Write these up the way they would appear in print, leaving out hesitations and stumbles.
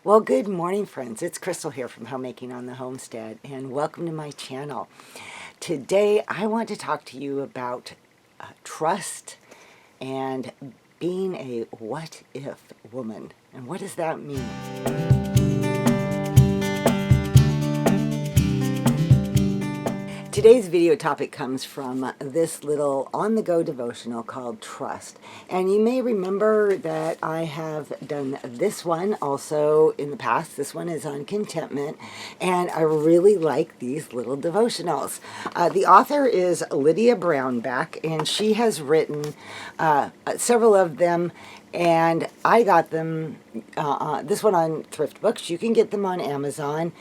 Well, good morning, friends. It's Crystal here from Homemaking on the Homestead, and welcome to my channel. Today, I want to talk to you about trust and being a what-if woman. And what does that mean? Today's video topic comes from this little on-the-go devotional called Trust. And you may remember that I have done this one also in the past. This one is on contentment, and I really like these little devotionals. The author is Lydia Brownback, and she has written several of them, and I got them, this one on Thrift Books. You can get them on Amazon.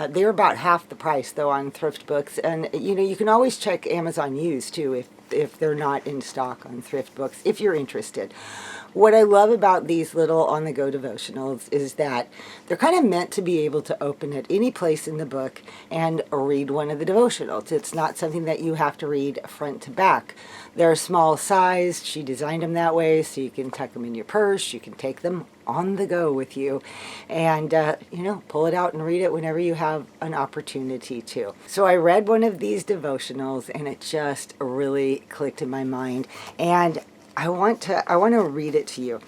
They're about half the price, though, on Thrift Books. And, you know, you can always check Amazon used, too, if they're not in stock on Thrift Books, if you're interested. What I love about these little on-the-go devotionals is that they're kind of meant to be able to open at any place in the book and read one of the devotionals. It's not something that you have to read front to back. They're small sized. She designed them that way so you can tuck them in your purse. You can take them on the go with you and, you know, pull it out and read it whenever you have an opportunity to. So I read one of these devotionals and it just really clicked in my mind. And I want to read it to you.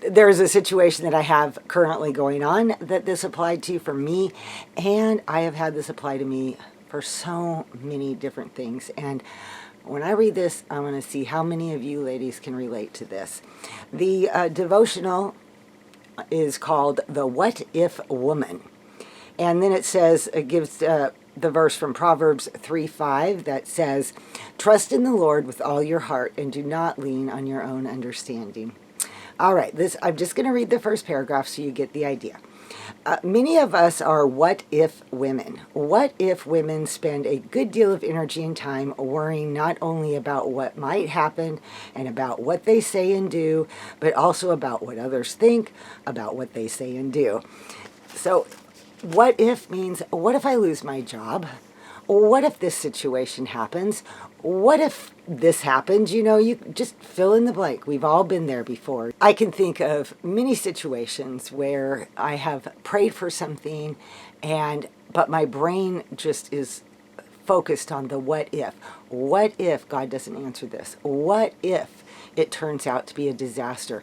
There's a situation that I have currently going on that this applied to for me, and I have had this apply to me for so many different things. And when I read this, I want to see how many of you ladies can relate to this. The devotional is called The What If Woman. And then it says, it gives the verse from Proverbs 3:5 that says, "Trust in the Lord with all your heart and do not lean on your own understanding." All right, I'm just going to read the first paragraph so you get the idea. Many of us are what-if women. What-if women spend a good deal of energy and time worrying not only about what might happen and about what they say and do, but also about what others think about what they say and do. So, what if means, what if I lose my job? What if this situation happens? What if this happens? You know, you just fill in the blank. We've all been there before. I can think of many situations where I have prayed for something but my brain just is focused on the what if. What if God doesn't answer this? What if it turns out to be a disaster?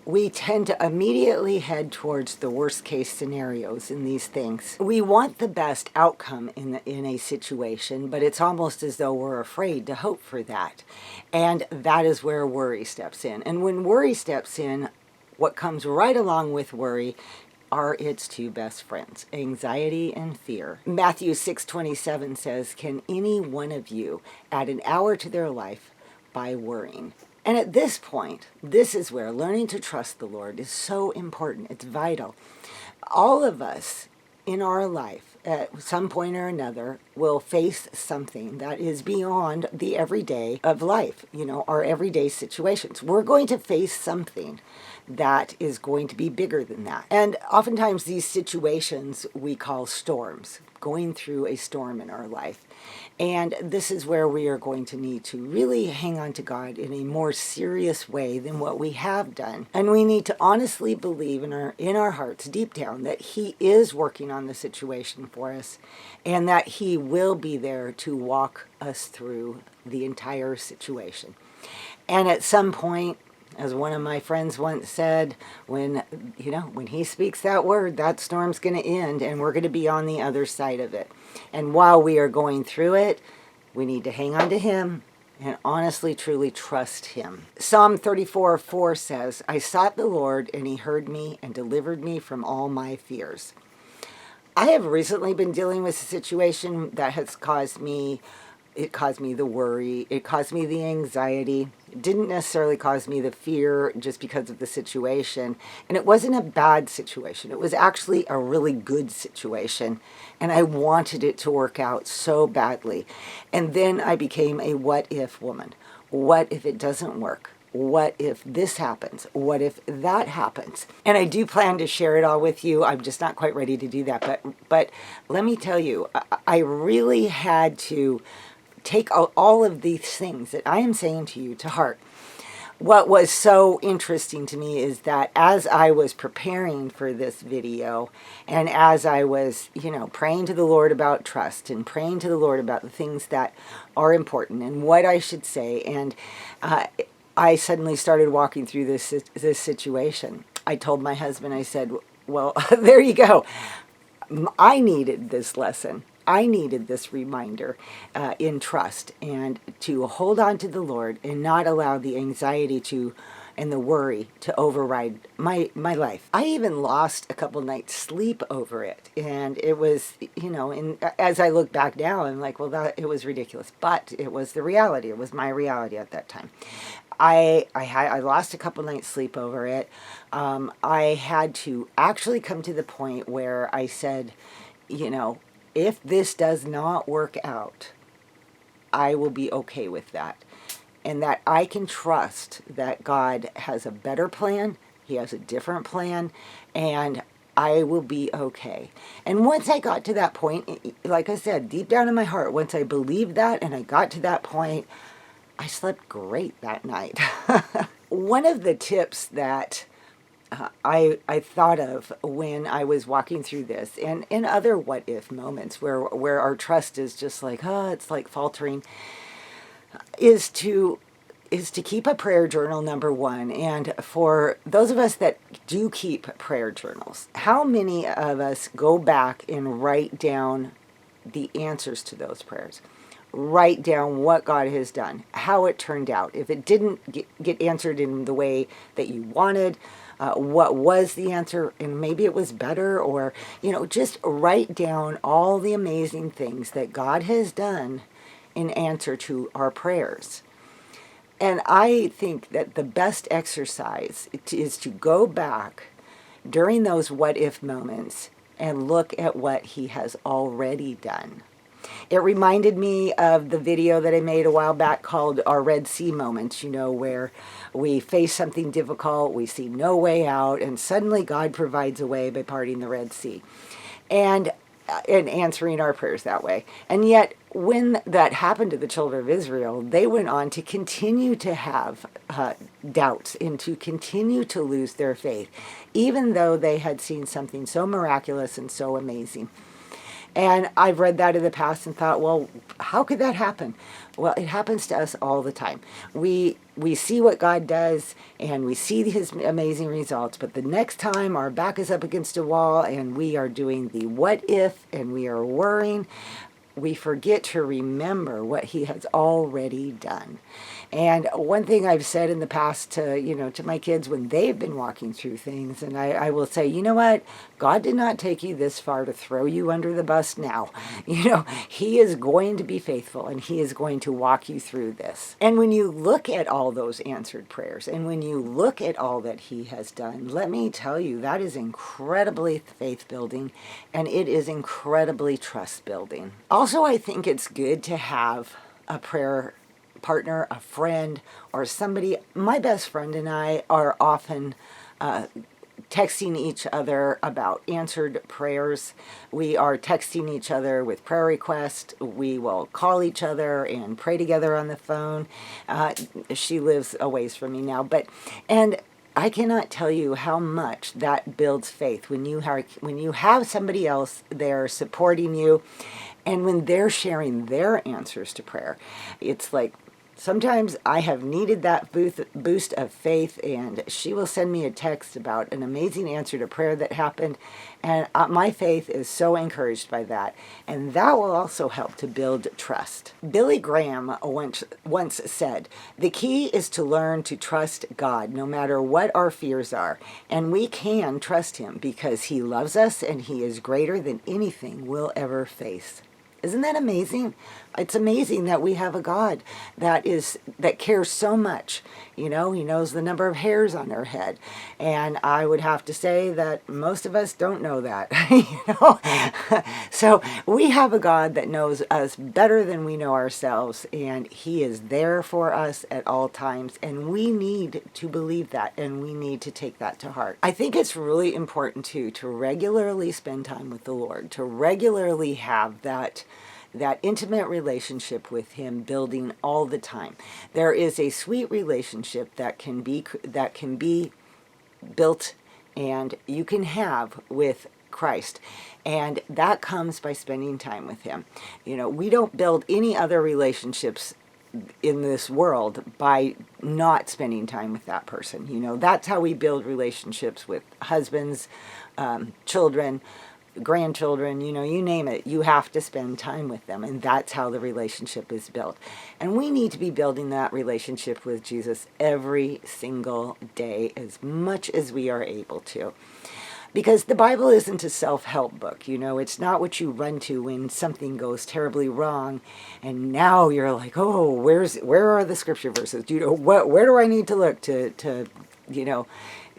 We tend to immediately head towards the worst case scenarios in these things. We want the best outcome in a situation, but it's almost as though we're afraid to hope for that. And that is where worry steps in. And when worry steps in, what comes right along with worry are its two best friends, anxiety and fear. Matthew 6:27 says, "Can any one of you add an hour to their life by worrying?" And at this point, this is where learning to trust the Lord is so important. It's vital. All of us in our life, at some point or another, will face something that is beyond the everyday of life, you know, our everyday situations. We're going to face something that is going to be bigger than that. And oftentimes these situations we call storms, going through a storm in our life. And this is where we are going to need to really hang on to God in a more serious way than what we have done. And we need to honestly believe in our hearts deep down that He is working on the situation for us and that He will be there to walk us through the entire situation. And at some point, as one of my friends once said, when He speaks that word, that storm's going to end and we're going to be on the other side of it. And while we are going through it, we need to hang on to Him and honestly, truly trust Him. Psalm 34:4 says, "I sought the Lord and He heard me and delivered me from all my fears." I have recently been dealing with a situation that has caused me the worry, it caused me the anxiety. It didn't necessarily cause me the fear just because of the situation. And it wasn't a bad situation. It was actually a really good situation. And I wanted it to work out so badly. And then I became a what-if woman. What if it doesn't work? What if this happens? What if that happens? And I do plan to share it all with you. I'm just not quite ready to do that. But let me tell you, I really had to take all of these things that I am saying to you to heart. what was so interesting to me is that as I was preparing for this video, and as I was, praying to the Lord about trust and praying to the Lord about the things that are important and what I should say, and I suddenly started walking through this situation. I told my husband, I said, well, there you go. I needed this lesson. I needed this reminder in trust, and to hold on to the Lord and not allow the anxiety and the worry to override my life. I even lost a couple nights sleep over it, and it was, and as I look back now, I'm like, well, it was ridiculous, but it was the reality. It was my reality at that time. I lost a couple nights sleep over it. I had to actually come to the point where I said, if this does not work out, I will be okay with that. And that I can trust that God has a better plan, He has a different plan, and I will be okay. And once I got to that point, like I said, deep down in my heart, once I believed that and I got to that point, I slept great that night. One of the tips that I thought of when I was walking through this, and in other what if moments where our trust is just like, it's like faltering, is to keep a prayer journal, number one. And for those of us that do keep prayer journals, how many of us go back and write down the answers to those prayers? Write down what God has done, how it turned out. If it didn't get answered in the way that you wanted, what was the answer, and maybe it was better, or, just write down all the amazing things that God has done in answer to our prayers. And I think that the best exercise is to go back during those what if moments and look at what He has already done. It reminded me of the video that I made a while back called Our Red Sea Moments, where we face something difficult, we see no way out, and suddenly God provides a way by parting the Red Sea and answering our prayers that way. And yet, when that happened to the children of Israel, they went on to continue to have doubts and to continue to lose their faith, even though they had seen something so miraculous and so amazing. And I've read that in the past and thought, well, how could that happen? Well, it happens to us all the time. We see what God does and we see His amazing results, but the next time our back is up against a wall and we are doing the what if and we are worrying, we forget to remember what He has already done. And one thing I've said in the past to my kids when they've been walking through things, and I will say, you know what? God did not take you this far to throw you under the bus now. He is going to be faithful and He is going to walk you through this. And when you look at all those answered prayers and when you look at all that He has done, let me tell you, that is incredibly faith building and it is incredibly trust building. Also, I think it's good to have a prayer partner, a friend, or somebody. My best friend and I are often texting each other about answered prayers. We are texting each other with prayer requests. We will call each other and pray together on the phone. She lives a ways from me now, and I cannot tell you how much that builds faith when you have somebody else there supporting you, and when they're sharing their answers to prayer. It's like, sometimes I have needed that boost of faith, and she will send me a text about an amazing answer to prayer that happened, and my faith is so encouraged by that, and that will also help to build trust. Billy Graham once said, "The key is to learn to trust God no matter what our fears are, and we can trust Him because He loves us and He is greater than anything we'll ever face." Isn't that amazing? It's amazing that we have a God that cares so much. He knows the number of hairs on our head. And I would have to say that most of us don't know that. So we have a God that knows us better than we know ourselves, and He is there for us at all times, and we need to believe that, and we need to take that to heart. I think it's really important too to regularly spend time with the Lord, to regularly have that that intimate relationship with him, building all the time. There is a sweet relationship that can be built and you can have with Christ. And that comes by spending time with him. You know, we don't build any other relationships in this world by not spending time with that person. You know, that's how we build relationships with husbands, children, grandchildren, you know, you name it. You have to spend time with them, and that's how the relationship is built. And we need to be building that relationship with Jesus every single day as much as we are able to. Because the Bible isn't a self-help book, you know, it's not what you run to when something goes terribly wrong, and now you're like, oh, where are the scripture verses? You know, where do I need to look to you know,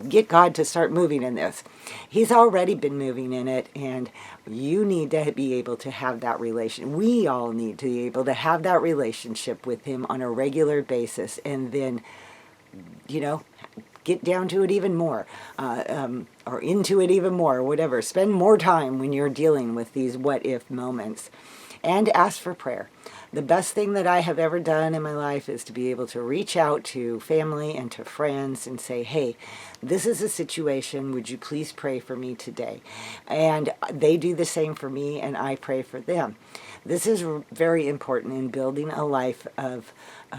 get God to start moving in this? He's already been moving in it, and you need to be able to have that relation. We all need to be able to have that relationship with him on a regular basis, and then, you know, get down to it even more, or into it even more, whatever. Spend more time when you're dealing with these what-if moments. And ask for prayer. The best thing that I have ever done in my life is to be able to reach out to family and to friends and say, hey, this is a situation. Would you please pray for me today? And they do the same for me, and I pray for them. This is very important in building a life of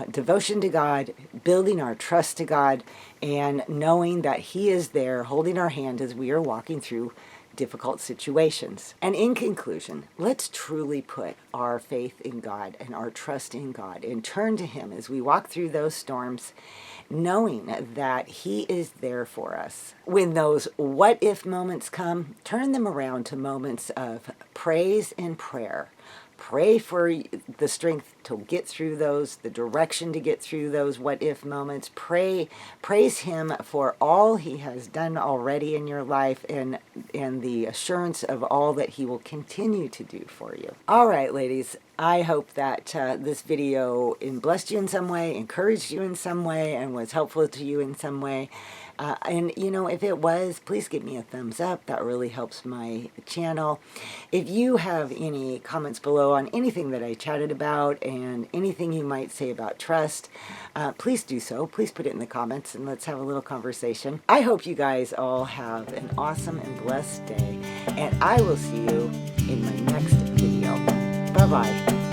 devotion to God, building our trust to God, and knowing that he is there holding our hand as we are walking through difficult situations. And in conclusion, let's truly put our faith in God and our trust in God and turn to him as we walk through those storms, knowing that he is there for us. When those what if moments come, turn them around to moments of praise and prayer. Pray for the strength to get through those, the direction to get through those what-if moments. Praise him for all he has done already in your life, and the assurance of all that he will continue to do for you. All right, ladies, I hope that this video blessed you in some way, encouraged you in some way, and was helpful to you in some way. And, you know, if it was, please give me a thumbs up. That really helps my channel. If you have any comments below on anything that I chatted about and anything you might say about trust, please do so. Please put it in the comments and let's have a little conversation. I hope you guys all have an awesome and blessed day, and I will see you in my next video. Bye-bye.